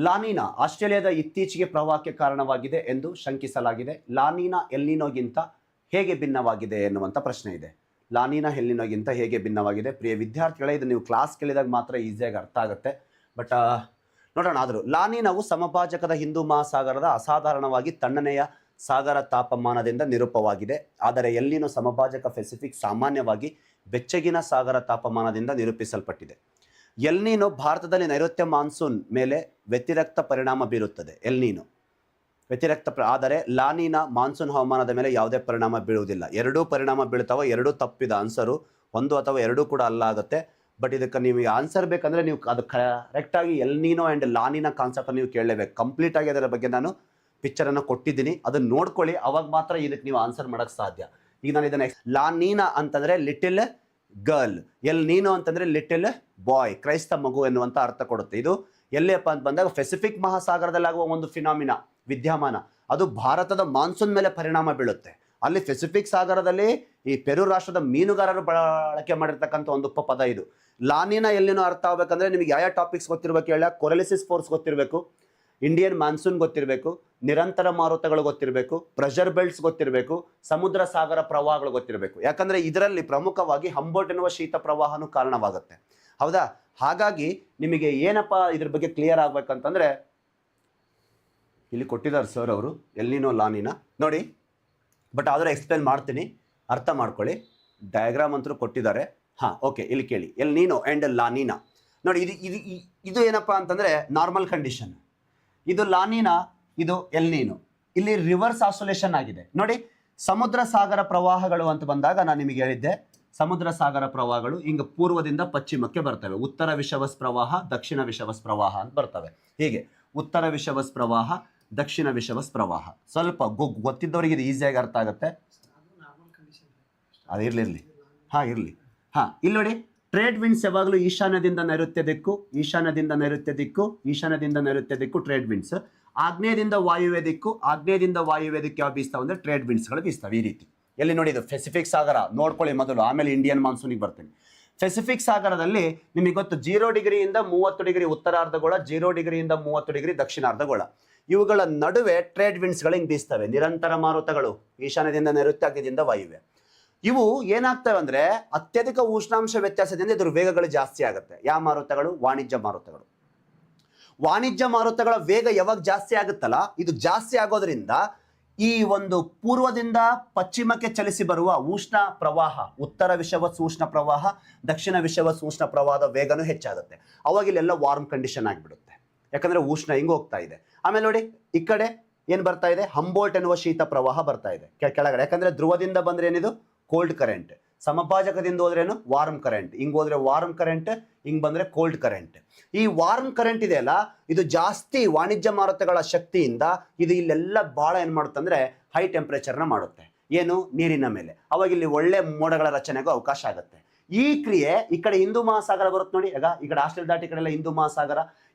La Niña ಆಸ್ಟ್ರೇಲಿಯಾದ ಇತ್ತೀಚೆಗೆ ಪ್ರವಾಹಕ್ಕೆ ಕಾರಣವಾಗಿದೆ ಎಂದು ಶಂಕಿಸಲಾಗಿದೆ. ಲಾನಿನಾ ಎಲ್ನಿನೋಗಿಂತ ಹೇಗೆ ಭಿನ್ನವಾಗಿದೆ ಎನ್ನುವಂಥ ಪ್ರಶ್ನೆ ಇದೆ. ಲಾನಿನಾ ಎಲ್ನಿನೋಗಿಂತ ಹೇಗೆ ಭಿನ್ನವಾಗಿದೆ? ಪ್ರಿಯ ವಿದ್ಯಾರ್ಥಿಗಳೇ, ಇದು ನೀವು ಕ್ಲಾಸ್ ಕೇಳಿದಾಗ ಮಾತ್ರ ಈಸಿಯಾಗಿ ಅರ್ಥ ಆಗುತ್ತೆ. ಬಟ್ ನೋಡೋಣ. ಆದರೂ ಲಾನಿನಾವು ಸಮಭಾಜಕದ ಹಿಂದೂ ಮಹಾಸಾಗರದ ಅಸಾಧಾರಣವಾಗಿ ತಣ್ಣನೆಯ ಸಾಗರ ತಾಪಮಾನದಿಂದ ನಿರೂಪವಾಗಿದೆ. ಆದರೆ ಎಲ್ನಿನೋ ಸಮಭಾಜಕ ಪೆಸಿಫಿಕ್ ಸಾಮಾನ್ಯವಾಗಿ ಬೆಚ್ಚಗಿನ ಸಾಗರ ತಾಪಮಾನದಿಂದ ನಿರೂಪಿಸಲ್ಪಟ್ಟಿದೆ. ಎಲ್ನಿನೋ ಭಾರತದಲ್ಲಿ ನೈಋತ್ಯ ಮಾನ್ಸೂನ್ ಮೇಲೆ ವ್ಯತಿರಿಕ್ತ ಪರಿಣಾಮ ಬೀರುತ್ತದೆ. ಎಲ್ನಿನೋ ಆದರೆ ಲಾನಿನಾ ಮಾನ್ಸೂನ್ ಹವಾಮಾನದ ಮೇಲೆ ಯಾವುದೇ ಪರಿಣಾಮ ಬೀಳುವುದಿಲ್ಲ. ಎರಡೂ ಪರಿಣಾಮ ಬೀಳ್ತಾವೆ. ಎರಡೂ ತಪ್ಪಿದ ಆನ್ಸರು, ಒಂದು ಅಥವಾ ಎರಡೂ ಕೂಡ ಅಲ್ಲ ಆಗುತ್ತೆ. ಬಟ್ ಇದಕ್ಕೆ ನೀವು ಆನ್ಸರ್ ಬೇಕಂದರೆ ನೀವು ಅದು ಕರೆಕ್ಟಾಗಿ ಎಲ್ನಿನೋ ಆ್ಯಂಡ್ ಲಾನಿನಾ ಕಾನ್ಸೆಪ್ಟ್ ನೀವು ಕೇಳಲೇಬೇಕು. ಕಂಪ್ಲೀಟಾಗಿ ಅದರ ಬಗ್ಗೆ ನಾನು ಪಿಕ್ಚರನ್ನು ಕೊಟ್ಟಿದ್ದೀನಿ, ಅದನ್ನು ನೋಡ್ಕೊಳ್ಳಿ. ಅವಾಗ ಮಾತ್ರ ಇದಕ್ಕೆ ನೀವು ಆನ್ಸರ್ ಮಾಡೋಕ್ಕೆ ಸಾಧ್ಯ. ಈಗ ನಾನು ಇದನ್ನು ಲಾನಿನಾ ಅಂತಂದರೆ ಲಿಟಿಲ್ ಗರ್ಲ್, ಎಲ್ನಿನೋ ಅಂತಂದರೆ ಲಿಟಿಲ್ ಬಾಯ್, ಕ್ರೈಸ್ತ ಮಗು ಎನ್ನುವಂಥ ಅರ್ಥ ಕೊಡುತ್ತೆ. ಇದು ಎಲ್ಲಿಯಪ್ಪ ಅಂತ ಬಂದಾಗ ಪೆಸಿಫಿಕ್ ಮಹಾಸಾಗರದಲ್ಲಾಗುವ ಒಂದು ಫಿನಾಮಿನಾ, ವಿದ್ಯಮಾನ, ಅದು ಭಾರತದ ಮಾನ್ಸೂನ್ ಮೇಲೆ ಪರಿಣಾಮ ಬೀಳುತ್ತೆ. ಅಲ್ಲಿ ಪೆಸಿಫಿಕ್ ಸಾಗರದಲ್ಲಿ ಈ ಪೆರು ರಾಷ್ಟ್ರದ ಮೀನುಗಾರರು ಬಳಕೆ ಮಾಡಿರ್ತಕ್ಕಂಥ ಒಂದು ಪದ ಇದು. ಲಾನಿನಾ ಎಲ್ಲಿನೋ ಅರ್ಥ ಆಗ್ಬೇಕಂದ್ರೆ ನಿಮಗೆ ಯಾವ ಟಾಪಿಕ್ಸ್ ಗೊತ್ತಿರಬೇಕು ಹೇಳ? ಕೊರಲಿಸಿಸ್ ಫೋರ್ಸ್ ಗೊತ್ತಿರಬೇಕು, ಇಂಡಿಯನ್ ಮಾನ್ಸೂನ್ ಗೊತ್ತಿರಬೇಕು, ನಿರಂತರ ಮಾರುತಗಳು ಗೊತ್ತಿರಬೇಕು, ಪ್ರೆಷರ್ ಬೆಲ್ಟ್ಸ್ ಗೊತ್ತಿರಬೇಕು, ಸಮುದ್ರ ಸಾಗರ ಪ್ರವಾಹಗಳು ಗೊತ್ತಿರಬೇಕು. ಯಾಕಂದರೆ ಇದರಲ್ಲಿ ಪ್ರಮುಖವಾಗಿ ಹಂಬೋಲ್ಟ್ ಎನ್ನುವ ಶೀತ ಪ್ರವಾಹನೂ ಕಾರಣವಾಗುತ್ತೆ. ಹೌದಾ? ಹಾಗಾಗಿ ನಿಮಗೆ ಏನಪ್ಪ ಇದ್ರ ಬಗ್ಗೆ ಕ್ಲಿಯರ್ ಆಗ್ಬೇಕಂತಂದರೆ ಇಲ್ಲಿ ಕೊಟ್ಟಿದ್ದಾರೆ ಸರ್ ಅವರು ಎಲ್ನಿನೋ ಲಾನಿನಾ ನೋಡಿ. ಬಟ್ ಆದರೂ ಎಕ್ಸ್ಪ್ಲೇನ್ ಮಾಡ್ತೀನಿ, ಅರ್ಥ ಮಾಡ್ಕೊಳ್ಳಿ. ಡಯಾಗ್ರಾಮ್ ಅಂತೂ ಕೊಟ್ಟಿದ್ದಾರೆ. ಹಾಂ, ಓಕೆ, ಇಲ್ಲಿ ಕೇಳಿ. ಎಲ್ನಿನೋ ಆ್ಯಂಡ್ ಲಾನಿನಾ ನೋಡಿ. ಇದು ಏನಪ್ಪ ಅಂತಂದರೆ ನಾರ್ಮಲ್ ಕಂಡೀಷನ್. ಇದು ಲಾನಿನಾ, ಇದು ಎಲ್ನಿನೋ. ಇಲ್ಲಿ ರಿವರ್ಸ್ ಆಸೋಲೇಷನ್ ಆಗಿದೆ ನೋಡಿ. ಸಮುದ್ರ ಸಾಗರ ಪ್ರವಾಹಗಳು ಅಂತ ಬಂದಾಗ ನಾನು ನಿಮಗೆ ಹೇಳಿದ್ದೆ, ಸಮುದ್ರ ಸಾಗರ ಪ್ರವಾಹಗಳು ಹಿಂಗೆ ಪೂರ್ವದಿಂದ ಪಶ್ಚಿಮಕ್ಕೆ ಬರ್ತವೆ. ಉತ್ತರ ವಿಷವಸ್ ಪ್ರವಾಹ, ದಕ್ಷಿಣ ವಿಷವಸ್ ಪ್ರವಾಹ ಅಂತ ಬರ್ತವೆ. ಹೀಗೆ ಉತ್ತರ ವಿಷವಸ್ ಪ್ರವಾಹ, ದಕ್ಷಿಣ ವಿಷವಸ್ ಪ್ರವಾಹ. ಸ್ವಲ್ಪ ಗೊತ್ತಿದ್ದವರಿಗೆ ಇದು ಈಸಿಯಾಗಿ ಅರ್ಥ ಆಗುತ್ತೆ. ಅದು ಇರಲಿ. ಹಾಂ, ಇರಲಿ. ಹಾಂ, ಇಲ್ಲಿ ನೋಡಿ, ಟ್ರೇಡ್ ವಿಂಡ್ಸ್ ಯಾವಾಗಲೂ ಈಶಾನ್ಯದಿಂದ ನೈಋತ್ಯ ದಿಕ್ಕು, ಈಶಾನ್ಯದಿಂದ ನೈಋತ್ಯ ದಿಕ್ಕು, ಈಶಾನ್ಯದಿಂದ ನೈಋತ್ಯ ದಿಕ್ಕು ಟ್ರೇಡ್ ವಿಂಡ್ಸ್. ಆಗ್ನೇಯದಿಂದ ವಾಯುವ್ಯ ದಿಕ್ಕು, ಆಗ್ನೇಯದಿಂದ ವಾಯುವ್ಯ ದಿಕ್ಕು ಯಾವ ಬೀಸ್ತಾವೆ ಅಂದರೆ ಟ್ರೇಡ್ ವಿಂಡ್ಸ್ಗಳು ಬೀಸ್ತಾವೆ. ಈ ರೀತಿ ಎಲ್ಲಿ ನೋಡಿ, ಇದು ಪೆಸಿಫಿಕ್ ಸಾಗರ ನೋಡ್ಕೊಳ್ಳಿ ಮೊದಲು, ಆಮೇಲೆ ಇಂಡಿಯನ್ ಮಾನ್ಸೂನಿಗೆ ಬರ್ತೀನಿ. ಪೆಸಿಫಿಕ್ ಸಾಗರದಲ್ಲಿ ನಿಮಗೆ ಗೊತ್ತು 0 ಡಿಗ್ರಿಯಿಂದ 30 ಡಿಗ್ರಿ ಉತ್ತರಾರ್ಧಗೋಳ, 0 ಡಿಗ್ರಿಯಿಂದ 30 ಡಿಗ್ರಿ ದಕ್ಷಿಣಾರ್ಧಗೋಳ. ಇವುಗಳ ನಡುವೆ ಟ್ರೇಡ್ ವಿಂಡ್ಸ್ಗಳು ಹಿಂಗೆ ಬೀಸ್ತವೆ. ನಿರಂತರ ಮಾರುತಗಳು ಈಶಾನ್ಯದಿಂದ ನೈಋತ್ಯ, ಆಗ್ನೇಯದಿಂದ ವಾಯುವ್ಯ. ಇವು ಏನಾಗ್ತವೆ ಅಂದರೆ ಅತ್ಯಧಿಕ ಉಷ್ಣಾಂಶ ವ್ಯತ್ಯಾಸದಿಂದ ಇದ್ರ ವೇಗಗಳು ಜಾಸ್ತಿ ಆಗುತ್ತೆ. ಯಾವ ಮಾರುತಗಳು? ವಾಣಿಜ್ಯ ಮಾರುತಗಳು. ವಾಣಿಜ್ಯ ಮಾರುತಗಳ ವೇಗ ಯಾವಾಗ ಜಾಸ್ತಿ ಆಗುತ್ತಲ್ಲ, ಇದು ಜಾಸ್ತಿ ಆಗೋದ್ರಿಂದ ಈ ಒಂದು ಪೂರ್ವದಿಂದ ಪಶ್ಚಿಮಕ್ಕೆ ಚಲಿಸಿ ಬರುವ ಉಷ್ಣ ಪ್ರವಾಹ, ಉತ್ತರ ವಿಷವಸ್ ಉಷ್ಣ ಪ್ರವಾಹ, ದಕ್ಷಿಣ ವಿಷವಸ್ ಉಷ್ಣ ಪ್ರವಾಹದ ವೇಗನೂ ಹೆಚ್ಚಾಗುತ್ತೆ. ಅವಾಗ ಇಲ್ಲೆಲ್ಲ ವಾರ್ಮ್ ಕಂಡೀಷನ್ ಆಗಿಬಿಡುತ್ತೆ. ಯಾಕಂದರೆ ಉಷ್ಣ ಹಿಂಗೆ ಹೋಗ್ತಾ ಇದೆ. ಆಮೇಲೆ ನೋಡಿ, ಈ ಕಡೆ ಏನು ಬರ್ತಾ ಇದೆ? ಹಂಬೋಲ್ಟ್ ಎನ್ನುವ ಶೀತ ಪ್ರವಾಹ ಬರ್ತಾ ಇದೆ ಕೆಳಗಡೆ. ಯಾಕಂದರೆ ಧ್ರುವದಿಂದ ಬಂದರೆ ಏನಿದು? Cold current. ಸಮಭಾಜಕದಿಂದ ಹೋದ್ರೇನು? Warm current. ಹಿಂಗೆ ಹೋದ್ರೆ ವಾರ್ಮ್ ಕರೆಂಟ್, ಹಿಂಗೆ ಬಂದರೆ ಕೋಲ್ಡ್ ಕರೆಂಟ್. ಈ ವಾರ್ಮ್ ಕರೆಂಟ್ ಇದೆಯಲ್ಲ, ಇದು ಜಾಸ್ತಿ ವಾಣಿಜ್ಯ ಮಾರುತಗಳ ಶಕ್ತಿಯಿಂದ ಇದು ಇಲ್ಲೆಲ್ಲ ಭಾಳ ಏನು ಮಾಡುತ್ತೆ ಅಂದರೆ ಹೈ ಟೆಂಪ್ರೇಚರ್ನ ಮಾಡುತ್ತೆ. ಏನು? ನೀರಿನ ಮೇಲೆ. ಅವಾಗ ಇಲ್ಲಿ ಒಳ್ಳೆ ಮೋಡಗಳ ರಚನೆಗೂ ಅವಕಾಶ ಆಗುತ್ತೆ. ಈ ಕ್ರಿಯೆ ಈ ಕಡೆ ಹಿಂದೂ ಮಹಾಸಾಗರ ಬರುತ್ತೆ ನೋಡಿ. ಈಗ ಈ ಕಡೆ ಆಸ್ಟ್ರೇಲಿಯಾ ದಾಟಿ ಕಡೆ ಎಲ್ಲ ಹಿಂದೂ ಮಹಾಸಾಗರ.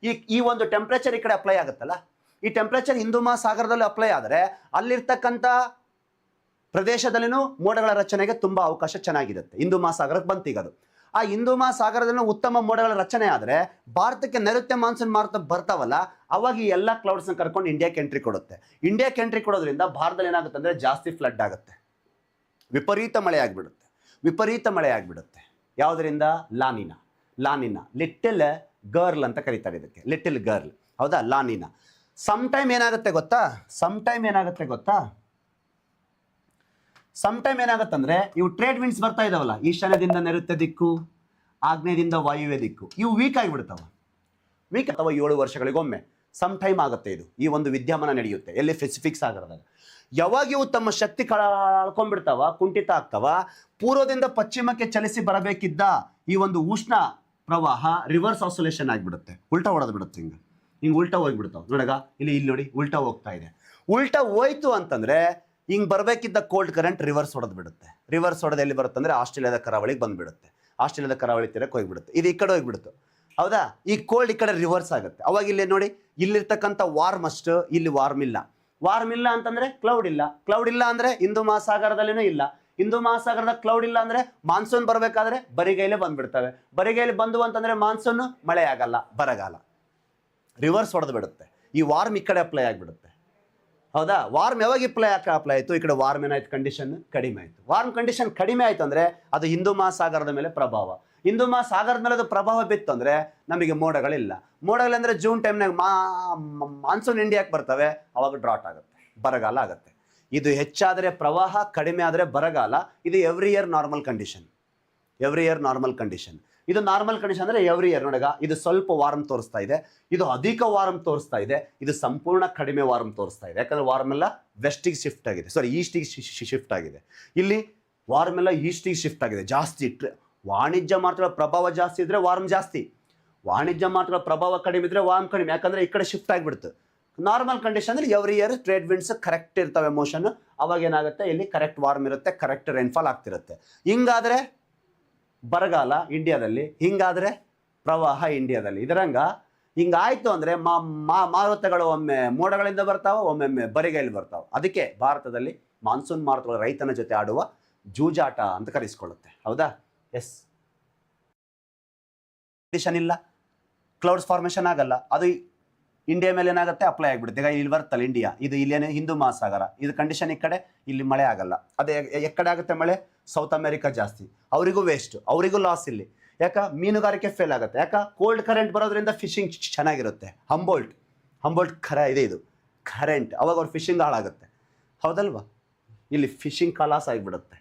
ಈ ಒಂದು ಟೆಂಪ್ರೇಚರ್ ಈ ಕಡೆ ಅಪ್ಲೈ ಆಗುತ್ತಲ್ಲ, ಈ ಟೆಂಪ್ರೇಚರ್ ಹಿಂದೂ ಮಹಾಸಾಗರದಲ್ಲಿ ಅಪ್ಲೈ ಆದರೆ ಅಲ್ಲಿರ್ತಕ್ಕಂಥ ಪ್ರದೇಶದಲ್ಲಿನೂ ಮೋಡಗಳ ರಚನೆಗೆ ತುಂಬ ಅವಕಾಶ ಚೆನ್ನಾಗಿರುತ್ತೆ. ಹಿಂದೂ ಮಹಾಸಾಗರಕ್ಕೆ ಬಂತು ಈಗ ಅದು. ಆ ಹಿಂದೂ ಮಹಾಸಾಗರದಲ್ಲೂ ಉತ್ತಮ ಮೋಡಗಳ ರಚನೆ ಆದರೆ ಭಾರತಕ್ಕೆ ನೈಋತ್ಯ ಮಾನ್ಸೂನ್ ಮಾರುತ ಬರ್ತಾವಲ್ಲ, ಅವಾಗ ಈ ಎಲ್ಲ ಕ್ಲೌಡ್ಸ್ನ ಕರ್ಕೊಂಡು ಇಂಡಿಯಾಕ್ಕೆ ಎಂಟ್ರಿ ಕೊಡುತ್ತೆ. ಇಂಡಿಯಾಕ್ಕೆ ಎಂಟ್ರಿ ಕೊಡೋದ್ರಿಂದ ಭಾರತದಲ್ಲಿ ಏನಾಗುತ್ತೆ ಅಂದರೆ ಜಾಸ್ತಿ ಫ್ಲಡ್ ಆಗುತ್ತೆ, ವಿಪರೀತ ಮಳೆ ಆಗಿಬಿಡುತ್ತೆ. ವಿಪರೀತ ಮಳೆ ಆಗಿಬಿಡುತ್ತೆ. ಯಾವುದರಿಂದ? ಲಾನಿನಾ ಲಿಟಲ್ ಗರ್ಲ್ ಅಂತ ಕರೀತಾರೆ ಇದಕ್ಕೆ, ಲಿಟಲ್ ಗರ್ಲ್. ಹೌದಾ? ಲಾನಿನಾ. ಸಮ್ ಟೈಮ್ ಏನಾಗುತ್ತೆ ಗೊತ್ತಾ? ಸಮ್ ಟೈಮ್ ಏನಾಗುತ್ತಂದ್ರೆ ಇವು ಟ್ರೇಡ್ ವಿಂಡ್ಸ್ ಬರ್ತಾ ಇದಾವಲ್ಲ, ಈಶಾನ್ಯದಿಂದ ನೈಋತ್ಯ ದಿಕ್ಕು, ಆಗ್ನೇಯದಿಂದ ವಾಯುವ್ಯ ದಿಕ್ಕು, ಇವು ವೀಕ್ ಆಗಿಬಿಡ್ತಾವ. ವೀಕ್ ಅಥವಾ 7 ವರ್ಷಗಳಿಗೊಮ್ಮೆ ಸಮ್ ಟೈಮ್ ಆಗುತ್ತೆ ಇದು. ಈ ಒಂದು ವಿದ್ಯಮಾನ ನಡೆಯುತ್ತೆ ಎಲ್ಲಿ? ಪೆಸಿಫಿಕ್ ಸಾಗರದಾಗ. ಯಾವಾಗ ಇವು ತಮ್ಮ ಶಕ್ತಿ ಕಳ್ಕೊಂಡ್ಬಿಡ್ತಾವ, ಕುಂಠಿತ ಆಗ್ತಾವ, ಪೂರ್ವದಿಂದ ಪಶ್ಚಿಮಕ್ಕೆ ಚಲಿಸಿ ಬರಬೇಕಿದ್ದ ಈ ಒಂದು ಉಷ್ಣ ಪ್ರವಾಹ ರಿವರ್ಸ್ ಆಸೋಲೇಷನ್ ಆಗಿಬಿಡುತ್ತೆ. ಉಲ್ಟಾ ಹೊಡೆದು ಬಿಡುತ್ತೆ. ಹಿಂಗೆ ಉಲ್ಟಾ ಹೋಗ್ಬಿಡ್ತಾವೆ ನೋಡಗ. ಇಲ್ಲಿ ನೋಡಿ, ಉಲ್ಟಾ ಹೋಗ್ತಾ ಇದೆ. ಉಲ್ಟಾ ಹೋಯ್ತು ಅಂತಂದ್ರೆ ಹಿಂಗೆ ಬರಬೇಕಿದ್ದ ಕೋಲ್ಡ್ ಕರೆಂಟ್ ರಿವರ್ಸ್ ಹೊಡೆದು ಬಿಡುತ್ತೆ. ರಿವರ್ಸ್ ಹೊಡೆದು ಎಲ್ಲಿ ಬರುತ್ತೆ ಅಂದರೆ ಆಸ್ಟ್ರೇಲಿಯಾದ ಕರಾವಳಿಗೆ ಬಂದುಬಿಡುತ್ತೆ. ಆಸ್ಟ್ರೇಲಿಯಾದ ಕರಾವಳಿ ತೀರಕ್ಕೆ ಹೋಗಿಬಿಡುತ್ತೆ. ಇದು ಈ ಕಡೆ ಹೋಗಿಬಿಡುತ್ತೆ. ಹೌದಾ? ಈ ಕೋಲ್ಡ್ ಈ ಕಡೆ ರಿವರ್ಸ್ ಆಗುತ್ತೆ. ಅವಾಗ ಇಲ್ಲಿ ನೋಡಿ, ಇಲ್ಲಿರ್ತಕ್ಕಂಥ ವಾರ್ಮ್ ಅಷ್ಟು, ಇಲ್ಲಿ ವಾರ್ಮ್ ಇಲ್ಲ. ವಾರ್ಮ್ ಇಲ್ಲ ಅಂತಂದರೆ ಕ್ಲೌಡ್ ಇಲ್ಲ. ಕ್ಲೌಡ್ ಇಲ್ಲ ಅಂದರೆ ಹಿಂದೂ ಮಹಾಸಾಗರದಲ್ಲಿನೂ ಇಲ್ಲ. ಹಿಂದೂ ಮಹಾಸಾಗರದ ಕ್ಲೌಡ್ ಇಲ್ಲ ಅಂದರೆ ಮಾನ್ಸೂನ್ ಬರಬೇಕಾದ್ರೆ ಬರಿಗೈಲೇ ಬಂದುಬಿಡ್ತವೆ. ಬರಿಗೈಲಿ ಬಂದು ಅಂತಂದರೆ ಮಾನ್ಸೂನ್ ಮಳೆ ಆಗಲ್ಲ, ಬರಗಾಲ. ರಿವರ್ಸ್ ಹೊಡೆದು ಬಿಡುತ್ತೆ. ಈ ವಾರ್ಮ್ ಈ ಕಡೆ ಅಪ್ಲೈ ಆಗಿಬಿಡುತ್ತೆ. ಹೌದಾ? ವಾರ್ಮ್ ಯಾವಾಗ ಅಪ್ಲೈ ಆಯಿತು, ಈ ಕಡೆ ವಾರ್ಮ್ ಏನಾಯ್ತು, ಕಂಡೀಷನ್ ಕಡಿಮೆ ಆಯಿತು. ವಾರ್ಮ್ ಕಂಡೀಷನ್ ಕಡಿಮೆ ಆಯಿತು ಅಂದರೆ ಅದು ಹಿಂದೂ ಮಹಾಸಾಗರದ ಮೇಲೆ ಪ್ರಭಾವ. ಹಿಂದೂ ಮಹಾಸಾಗರದ ಮೇಲೆ ಅದು ಪ್ರಭಾವ ಬಿತ್ತು ಅಂದರೆ ನಮಗೆ ಮೋಡಗಳಿಲ್ಲ. ಮೋಡಗಳಂದರೆ ಜೂನ್ ಟೈಮ್ನಾಗ ಮಾನ್ಸೂನ್ ಇಂಡಿಯಾಕ್ಕೆ ಬರ್ತವೆ, ಅವಾಗ ಡ್ರಾಟ್ ಆಗುತ್ತೆ, ಬರಗಾಲ ಆಗುತ್ತೆ. ಇದು ಹೆಚ್ಚಾದರೆ ಪ್ರವಾಹ, ಕಡಿಮೆ ಆದರೆ ಬರಗಾಲ. ಇದು every year normal condition. Every year normal condition. ಇದು ನಾರ್ಮಲ್ ಕಂಡೀಷನ್ ಅಂದರೆ ಎವ್ರಿ ಇಯರ್. ನೋಡಗ ಇದು ಸ್ವಲ್ಪ ವಾರ್ಮ್ ತೋರಿಸ್ತಾ ಇದೆ, ಇದು ಅಧಿಕ ವಾರ್ಮ್ ತೋರಿಸ್ತಾ ಇದೆ, ಇದು ಸಂಪೂರ್ಣ ಕಡಿಮೆ ವಾರ್ಮ್ ತೋರಿಸ್ತಾ ಇದೆ. ಯಾಕಂದರೆ ವಾರ್ಮ್ ಎಲ್ಲ ವೆಸ್ಟಿಗೆ ಶಿಫ್ಟ್ ಆಗಿದೆ, ಸಾರಿ ಈಸ್ಟಿಗೆ ಶಿಫ್ಟ್ ಆಗಿದೆ. ಇಲ್ಲಿ ವಾರ್ಮ್ ಎಲ್ಲ ಈಸ್ಟಿಗೆ ಶಿಫ್ಟ್ ಆಗಿದೆ, ಜಾಸ್ತಿ. ವಾಣಿಜ್ಯ ಮಾರ್ಗಗಳ ಪ್ರಭಾವ ಜಾಸ್ತಿ ಇದ್ದರೆ ವಾರ್ಮ್ ಜಾಸ್ತಿ, ವಾಣಿಜ್ಯ ಮಾರ್ಗಗಳ ಪ್ರಭಾವ ಕಡಿಮೆ ಇದ್ದರೆ ವಾರ್ಮ್ ಕಡಿಮೆ. ಯಾಕಂದರೆ ಈ ಕಡೆ ಶಿಫ್ಟ್ ಆಗಿಬಿಡ್ತು. ನಾರ್ಮಲ್ ಕಂಡೀಷನ್ ಅಂದರೆ every year trade winds correct ಇರ್ತವೆ ಮೋಷನ್. ಅವಾಗ ಏನಾಗುತ್ತೆ, ಇಲ್ಲಿ ಕರೆಕ್ಟ್ ವಾರ್ಮ್ ಇರುತ್ತೆ, ಕರೆಕ್ಟ್ ರೈನ್ಫಾಲ್ ಆಗ್ತಿರುತ್ತೆ. ಹಿಂಗಾದರೆ ಬರಗಾಲ ಇಂಡಿಯಾದಲ್ಲಿ, ಹಿಂಗಾದರೆ ಪ್ರವಾಹ ಇಂಡಿಯಾದಲ್ಲಿ. ಇದರಂಗ ಹಿಂಗಾಯ್ತು ಅಂದರೆ ಮಾರುತಗಳು ಒಮ್ಮೆ ಮೋಡಗಳಿಂದ ಬರ್ತಾವೆ, ಒಮ್ಮೊಮ್ಮೆ ಬರಿಗೈಲಿ ಬರ್ತಾವೆ. ಅದಕ್ಕೆ ಭಾರತದಲ್ಲಿ ಮಾನ್ಸೂನ್ ಮಾರುತಗಳು ರೈತನ ಜೊತೆ ಆಡುವ ಜೂಜಾಟ ಅಂತ ಕರೆಸ್ಕೊಳ್ಳುತ್ತೆ. ಹೌದಾ? ಎಸ್. ಕಂಡೀಷನ್ ಇಲ್ಲ, ಕ್ಲೌಡ್ಸ್ ಫಾರ್ಮೇಷನ್ ಆಗಲ್ಲ. ಅದು ಇಂಡಿಯಾ ಮೇಲೆ ಏನಾಗುತ್ತೆ, ಅಪ್ಲೈ ಆಗಿಬಿಡುತ್ತೆ. ಈಗ ಇಲ್ಲಿ ಬರ್ತಲ್ಲ ಇಂಡಿಯಾ, ಇದು ಇಲ್ಲೇನು ಹಿಂದೂ ಮಹಾಸಾಗರ, ಇದು ಕಂಡೀಷನ್ ಈ ಕಡೆ, ಇಲ್ಲಿ ಮಳೆ ಆಗಲ್ಲ. ಅದೇ ಎಕ್ಕಡೆ ಆಗುತ್ತೆ ಮಳೆ, ಸೌತ್ ಅಮೆರಿಕಾ ಜಾಸ್ತಿ, ಅವರಿಗೂ ವೇಸ್ಟ್, ಅವರಿಗೂ ಲಾಸ್. ಇಲ್ಲಿ ಯಾಕೆ ಮೀನುಗಾರಿಕೆ ಫೇಲ್ ಆಗುತ್ತೆ, ಯಾಕೆ ಕೋಲ್ಡ್ ಕರೆಂಟ್ ಬರೋದ್ರಿಂದ ಫಿಶಿಂಗ್ ಚೆನ್ನಾಗಿರುತ್ತೆ. ಹಂಬೋಲ್ಟ್ ಇದು ಕರೆಂಟ್, ಅವಾಗ ಅವ್ರ ಫಿಶಿಂಗ್ ಹಾಳಾಗುತ್ತೆ. ಹೌದಲ್ವಾ? ಇಲ್ಲಿ ಫಿಶಿಂಗ್ ಕಲಾಸ್ ಆಗಿಬಿಡುತ್ತೆ.